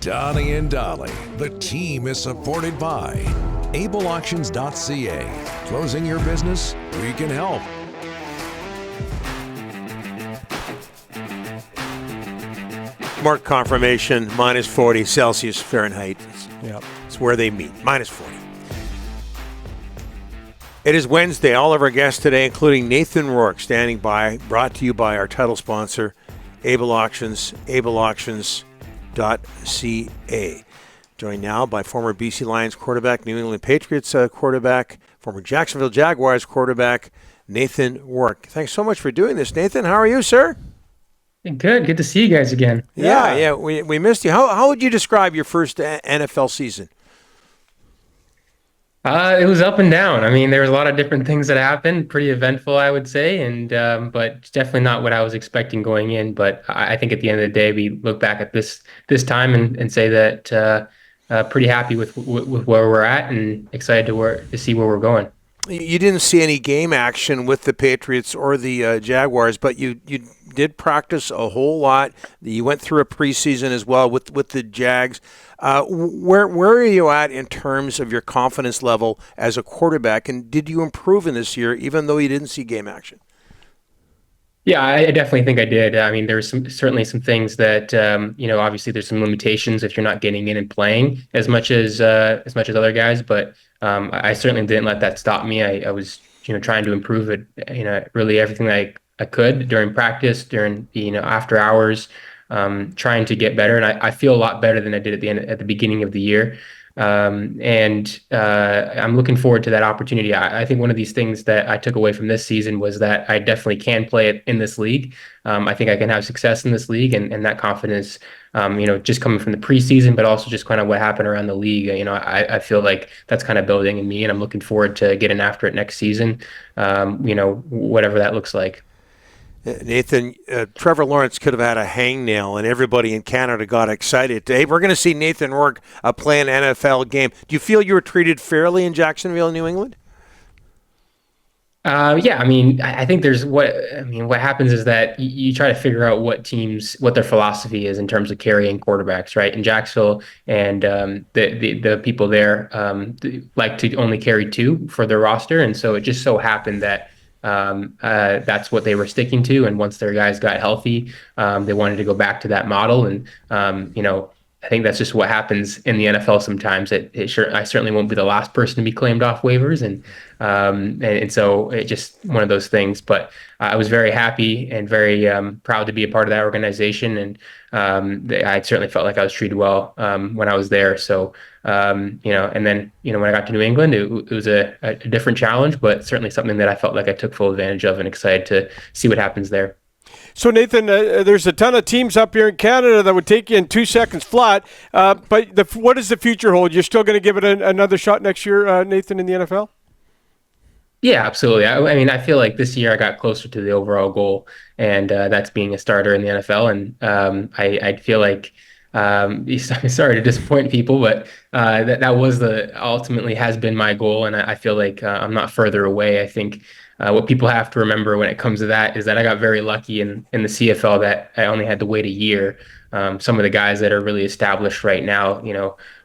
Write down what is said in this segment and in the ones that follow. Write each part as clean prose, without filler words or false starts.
Donnie and Dolly. The team is supported by ableauctions.ca. Closing your business? We can help. Mark confirmation, minus 40 Celsius Fahrenheit. Yep. It's where they meet, minus 40. It is Wednesday. All of our guests today, including Nathan Rourke, standing by, brought to you by our title sponsor, Able Auctions, ableauctions.ca. Joined now by former BC Lions quarterback, New England Patriots quarterback, former Jacksonville Jaguars quarterback, Nathan Rourke. Thanks so much for doing this, Nathan. How are you, sir? Good to see you guys again. Yeah, we missed you. How would you describe your first NFL season? It was up and down. I mean, there was a lot of different things that happened. Pretty eventful, I would say, and but definitely not what I was expecting going in. But I think at the end of the day, we look back at this time and say that pretty happy with where we're at and excited to see where we're going. You didn't see any game action with the Patriots or the Jaguars, but you did practice a whole lot. You went through a preseason as well with the Jags. Where are you at in terms of your confidence level as a quarterback, and did you improve in this year, even though you didn't see game action? Yeah, I definitely think I did. I mean, there's certainly some things that obviously there's some limitations if you're not getting in and playing as much as other guys, but I certainly didn't let that stop me. I was trying to improve it, really everything I could during practice, during after hours, trying to get better, and I feel a lot better than I did at the beginning of the year. And I'm looking forward to that opportunity. I think one of these things that I took away from this season was that I definitely can play it in this league. I think I can have success in this league, and that confidence, just coming from the preseason, but also just kind of what happened around the league. I feel like that's kind of building in me, and I'm looking forward to getting after it next season. Whatever that looks like. Nathan, Trevor Lawrence could have had a hangnail, and everybody in Canada got excited. Hey, we're going to see Nathan Rourke play an NFL game. Do you feel you were treated fairly in Jacksonville, New England? Yeah, I mean, I think what happens is that you try to figure out what their philosophy is in terms of carrying quarterbacks, right? In Jacksonville, and the people there like to only carry two for their roster, and so it just so happened that that's what they were sticking to. And once their guys got healthy, they wanted to go back to that model. And I think that's just what happens in the NFL sometimes. I certainly won't be the last person to be claimed off waivers, and so it's just one of those things. But I was very happy and very proud to be a part of that organization, and I certainly felt like I was treated well when I was there. So and then when I got to New England, it was a different challenge, but certainly something that I felt like I took full advantage of, and excited to see what happens there. So, Nathan, there's a ton of teams up here in Canada that would take you in 2 seconds flat. But what does the future hold? You're still going to give it another shot next year, Nathan, in the NFL? Yeah, absolutely. I mean, I feel like this year I got closer to the overall goal, and that's being a starter in the NFL. And I feel like, sorry to disappoint people, but that was ultimately has been my goal. And I feel like I'm not further away. I think what people have to remember when it comes to that is that I got very lucky in the CFL that I only had to wait a year. Some of the guys that are really established right now,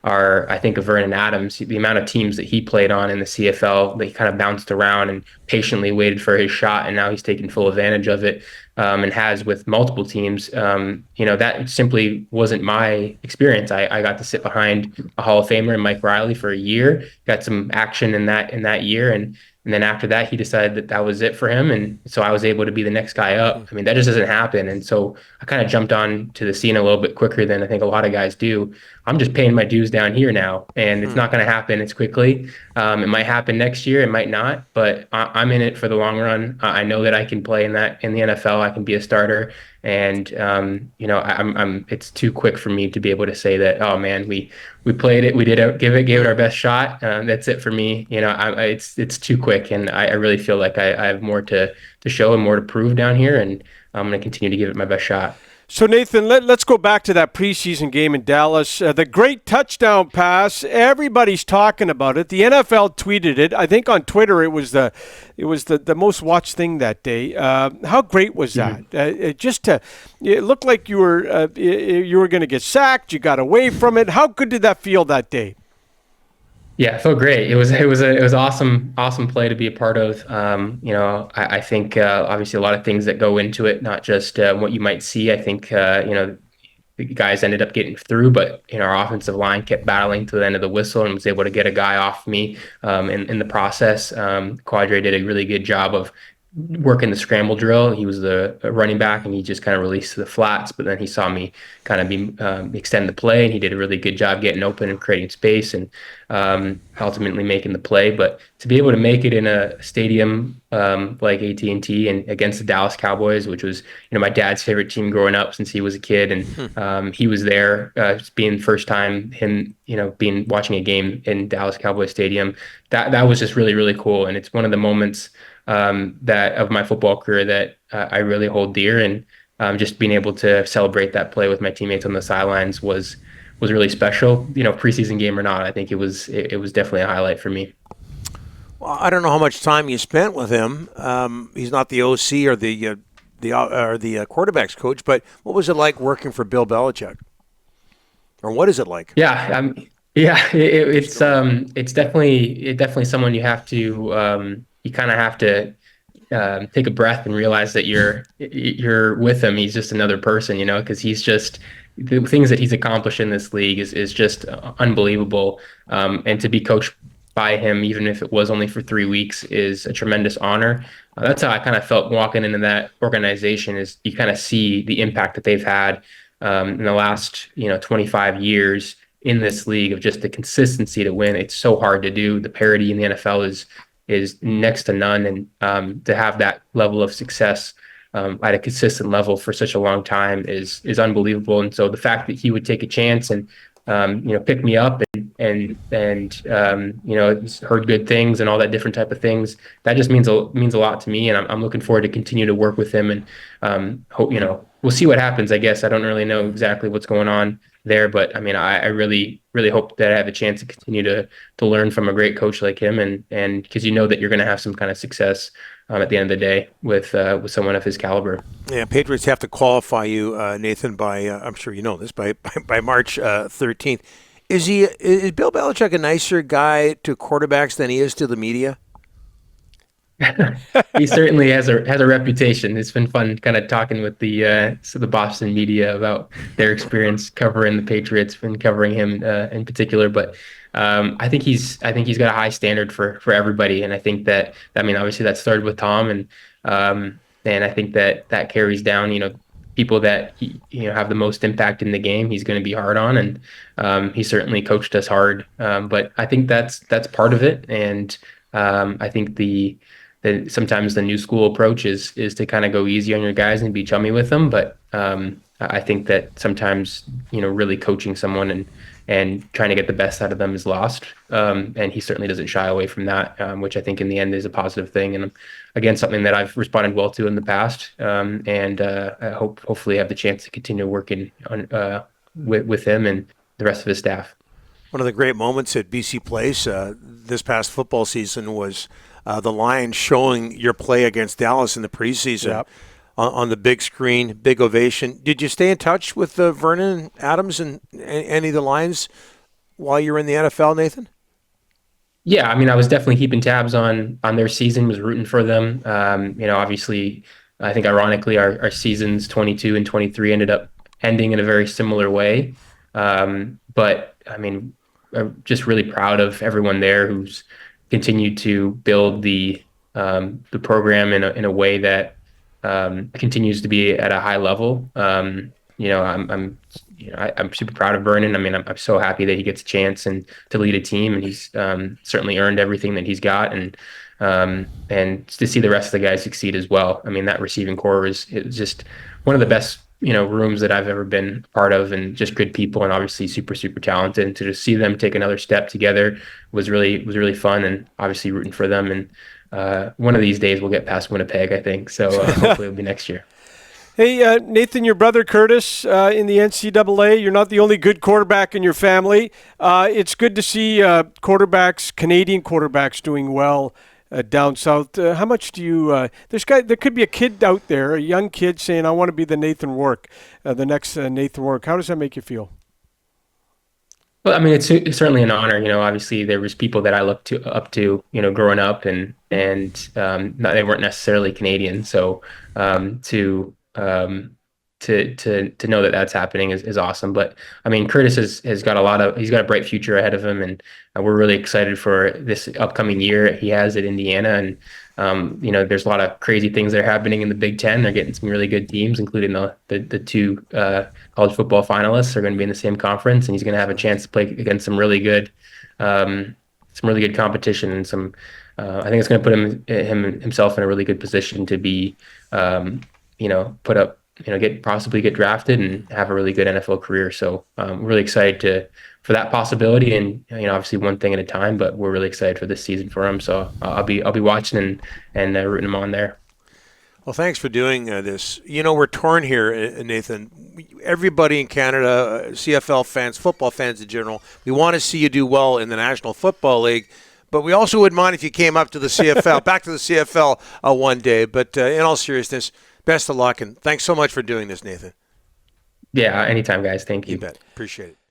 are, I think, of Vernon Adams. The amount of teams that he played on in the CFL, that he kind of bounced around and patiently waited for his shot, and now he's taking full advantage of it, and has with multiple teams. That simply wasn't my experience. I got to sit behind a Hall of Famer and Mike Riley for a year, got some action in that year, and then after that, he decided that was it for him. And so I was able to be the next guy up. I mean, that just doesn't happen. And so I kind of jumped on to the scene a little bit quicker than I think a lot of guys do. I'm just paying my dues down here now, and it's not going to happen as quickly. It might happen next year. It might not, but I'm in it for the long run. I know that I can play in the NFL. I can be a starter. And, it's too quick for me to be able to say that, oh man, we played it. We gave it our best shot. That's it for me. It's too quick. And I really feel like I have more to show and more to prove down here. And I'm going to continue to give it my best shot. So, Nathan, let's go back to that preseason game in Dallas. The great touchdown pass. Everybody's talking about it. The NFL tweeted it. I think on Twitter it was the most watched thing that day. How great was that? It looked like you were going to get sacked. You got away from it. How good did that feel that day? Yeah, it felt great. It was awesome play to be a part of. I think obviously a lot of things that go into it, not just what you might see. I think the guys ended up getting through, but our offensive line kept battling to the end of the whistle and was able to get a guy off me in the process. Quadre did a really good job of working the scramble drill. He was the running back, and he just kind of released to the flats. But then he saw me kind of extend the play, and he did a really good job getting open and creating space, and ultimately making the play. But to be able to make it in a stadium like AT&T and against the Dallas Cowboys, which was my dad's favorite team growing up since he was a kid, and he was there, being the first time him being watching a game in Dallas Cowboys Stadium. That was just really, really cool, and it's one of the moments that of my football career that I really hold dear, and just being able to celebrate that play with my teammates on the sidelines was really special. Preseason game or not, I think it was definitely a highlight for me. Well, I don't know how much time you spent with him. He's not the OC or the quarterback's coach, but what was it like working for Bill Belichick? Or what is it like? Yeah, it's definitely someone you have to you kind of have to take a breath and realize that you're with him. He's just another person, because he's just the things that he's accomplished in this league is just unbelievable. And to be coached by him, even if it was only for 3 weeks, is a tremendous honor. That's how I kind of felt walking into that organization. Is you kind of see the impact that they've had in the last 25 years in this league, of just the consistency to win. It's so hard to do. The parity in the NFL is next to none, and to have that level of success at a consistent level for such a long time is unbelievable. And so the fact that he would take a chance and pick me up and heard good things and all that different type of things, that just means a lot to me. And I'm looking forward to continue to work with him, and we'll see what happens. I guess I don't really know exactly what's going on there, but I mean, I really, really hope that I have a chance to continue to learn from a great coach like him, and because that you're going to have some kind of success at the end of the day with someone of his caliber. Yeah, Patriots have to qualify you, Nathan, by I'm sure you know this, by March 13th. Is Bill Belichick a nicer guy to quarterbacks than he is to the media? He certainly has a reputation. It's been fun kind of talking with the Boston media about their experience covering the Patriots and covering him in particular. But I think he's got a high standard for everybody, and I think that obviously that started with Tom, and I think that carries down. People that have the most impact in the game, he's going to be hard on, and he certainly coached us hard. But I think that's part of it, and I think sometimes the new school approach is to kind of go easy on your guys and be chummy with them. But I think that sometimes, really coaching someone and trying to get the best out of them is lost. And he certainly doesn't shy away from that, which I think in the end is a positive thing. And again, something that I've responded well to in the past. And I hopefully have the chance to continue working on with him and the rest of his staff. One of the great moments at BC Place this past football season was the Lions showing your play against Dallas in the preseason. Yep. On the big screen, big ovation. Did you stay in touch with Vernon Adams and any of the Lions while you were in the NFL, Nathan? Yeah, I was definitely keeping tabs on their season, was rooting for them. Obviously, I think ironically our seasons 22 and 23 ended up ending in a very similar way. But I'm just really proud of everyone there who's continued to build the program in a way that continues to be at a high level. I'm super proud of Vernon. I'm so happy that he gets a chance and to lead a team, and he's certainly earned everything that he's got, and to see the rest of the guys succeed as well. That receiving core is just one of the best rooms that I've ever been part of, and just good people, and obviously super, super talented. And to just see them take another step together was really fun, and obviously rooting for them. And one of these days we'll get past Winnipeg, I think. So hopefully it'll be next year. Hey, Nathan, your brother Curtis in the NCAA. You're not the only good quarterback in your family. It's good to see Canadian quarterbacks doing well down south. How much do you? There could be a kid out there, a young kid, saying, "I want to be the Nathan Rourke, the next Nathan Rourke." How does that make you feel? Well, I mean, it's certainly an honor. Obviously there was people that I looked up to, growing up, and they weren't necessarily Canadian. So to know that that's happening is awesome. But I mean, Curtis has got he's got a bright future ahead of him, and we're really excited for this upcoming year he has at Indiana. And there's a lot of crazy things that are happening in the Big Ten. They're getting some really good teams, including the two college football finalists are going to be in the same conference, and he's going to have a chance to play against some really good competition, and some. I think it's going to put himself in a really good position to be, put up, possibly get drafted and have a really good NFL career. So I'm really excited for that possibility, and obviously one thing at a time. But we're really excited for this season for him. So I'll be watching and rooting him on there. Well, thanks for doing this. We're torn here, Nathan. Everybody in Canada, CFL fans, football fans in general, we want to see you do well in the National Football League. But we also wouldn't mind if you came up to the CFL, back to the CFL one day. But in all seriousness, best of luck, and thanks so much for doing this, Nathan. Yeah, anytime, guys. Thank you. You bet. Appreciate it.